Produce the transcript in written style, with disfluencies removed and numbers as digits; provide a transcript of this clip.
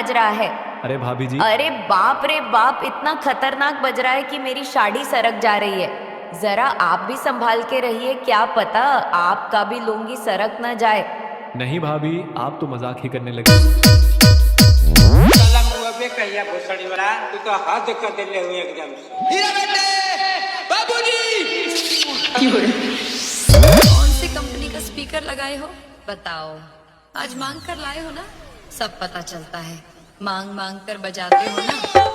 बज रहा है। अरे भाभी जी। अरे बाप रे बाप, इतना खतरनाक बज रहा है कि मेरी साड़ी सरक जा रही है। जरा आप भी संभाल के रहिए, क्या पता आपका भी लुंगी सरक न जाए। नहीं भाभी, आप तो मजाक ही करने लगे। साला मुआ पे कहिया भोसड़ी वाला, तू तो हद कर देले हुए एकदम से। हीरा बेटे, बाबूजी। कौन सी कंपनी का स्पीकर लगाए हो बताओ? आज मांग कर लाए हो ना, सब पता चलता है। मांग मांग कर बजाते हो ना।